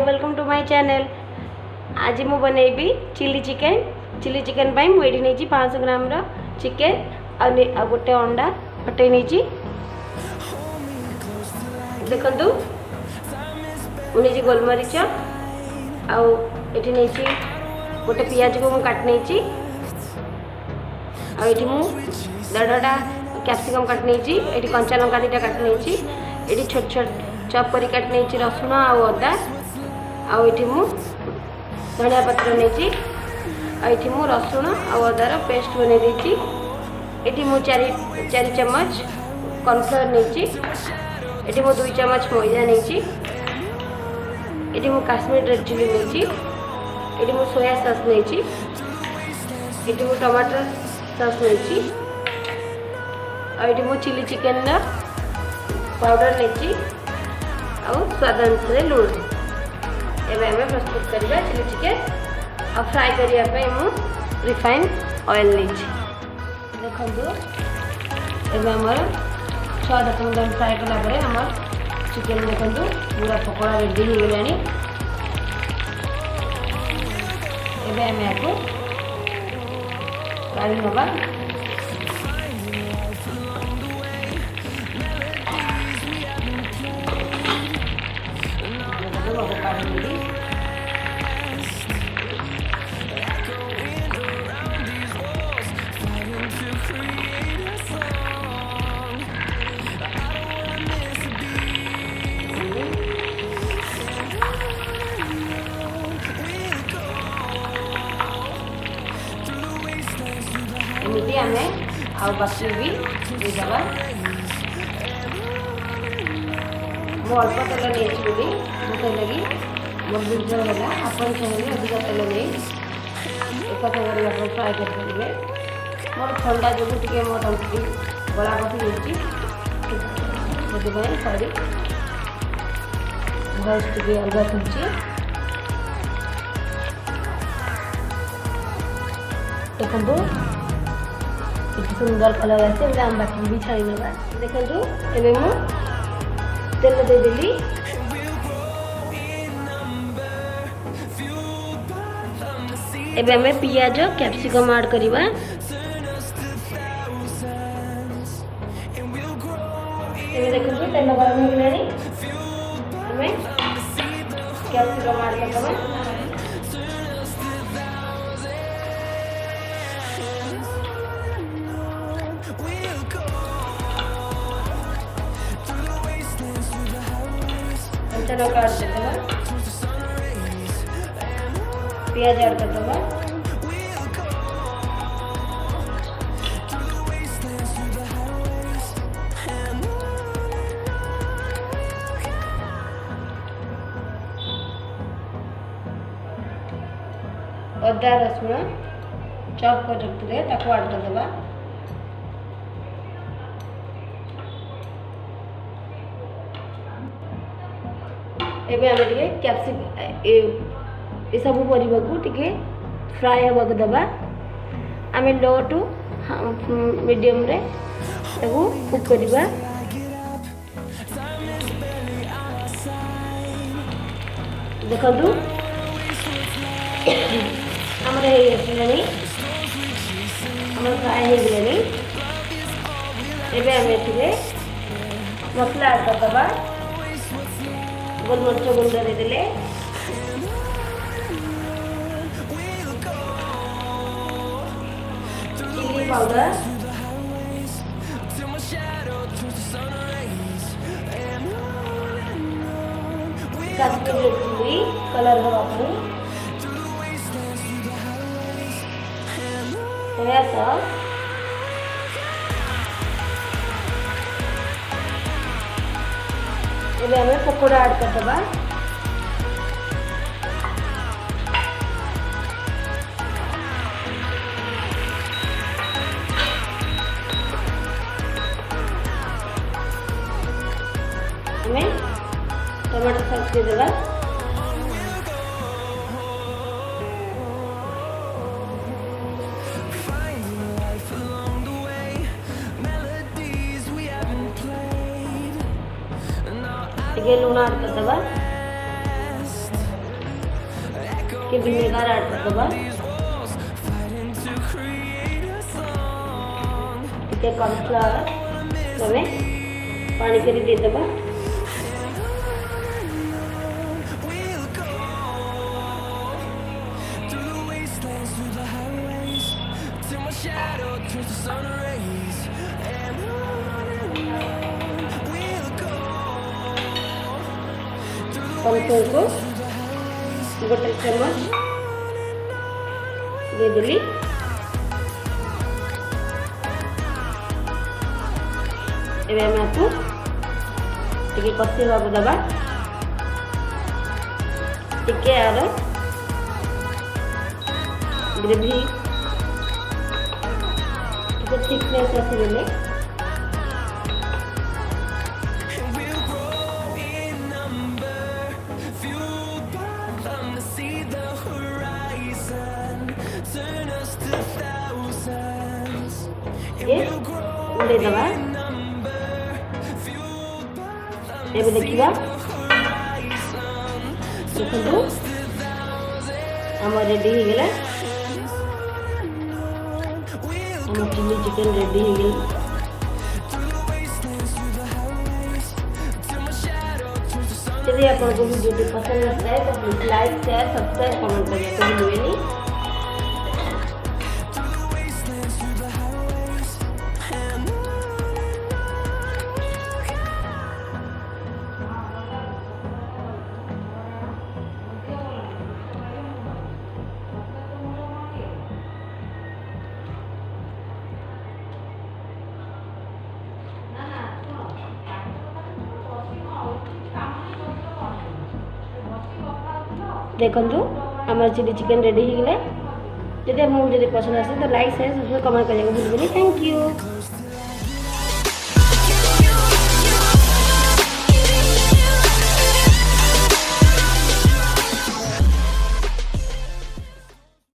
Welcome to my channel. आज मु बनैबी chilli chicken पाई मुझे नहीं 500 ग्राम चिकेन आ गोटे अंडा फटे नहीं देखु मुझे गोलमरीच आठी नहीं गोटे पियाज को काट नहीं आड़ा कैप्सिकम काट नहीं ये कंचा लंका दीटा काट नहीं ये छोट छोट चॉप कर काट नहीं रसुण आउ अदा आठी मु धनिया पत्र नहीं आठी मु रसुण आउ अदार पेस्ट बन ये मु चार चम्मच कॉर्नफ्लोर नहीं ये मु 2 चम्मच मैदा नहीं ये मु काश्मीर रेड चिली नहीं ये मु सोया सॉस नहीं ये मु टमाटर सॉस नहीं ये मु चिली चिकेन पाउडर नहीं स्वाद अनुसार लुण एवं आम प्रस्तुत करवा चिली चिकेन आ फ्राए करने रिफाइन ऑयल नहीं देखो एवं आमर 6-10 मिनट फ्राए कलापर आम चिकेन देखो पूरा पकोड़ा रेडी हो गला आम या काढ़ी नवा एमती आम आउ बाकी भी देवा मु अल्प तेल नहीं बोली लगी मोर जिन है आप चाहिए अधिक तेल नहीं एक सागर फ्राए करेंगे मोर ठंडा जो टे मो तंत्री गला कटि से सॉरी भॉइस टे अलग सुनची देखो सुंदर कलर आसे आम बाकी भी छाई ना देखो एवं मु तेल देदेली एबे हमें पियाज कैप्सिकम ऐड करवा देखो तेल गरम हो गलानी हमें कैप्सिकम ऐड करवा चलो काट देते प्याज ऐड कर दूँगा अदा रसुण चॉप कर रखते ताको ऐड कर देवा एबे आमे टिके कैप्सिकम सब परिबा को टिके फ्राई होबा दबा आमे लो टू मीडियम रे ताको कुक करबा देखंतु हमरे हे गलानी हमर फ्राई हे गलानी एबे आमे टिके मसला ऐड कर दबा गोलमरीच गुंड देदेले chilli powder Kashmir red chilli colour हवा सोया सॉस ये हमें पकोड़ा ऐड कर देवा हमें टमाटर सॉस दे देवा लुण ऐड कर देवा कि विनेगार ऐड करदबा टे कॉर्नफ्लावर तमें पानी करी देदबा कॉर्नफ्लोर को गोटे चम्मच दे देली एवं आम आपको टे कषा दबा टे यार ग्रेवी टे थिकनेस आसगले उड़े दबा एवं देखा देखो आम रेडी हो गला आम चिली चिकेन रेडी हो गला यदि आपको वीडियो पसंद आता है तो please like share subscribe comment करने को भूलिए। देखु आम चिली चिकेन रेडी हो गला। जब मुझे पसंद आसे तो लाइक शेयर सब्सक्राइब कमेंट करने को भूल। Thank you.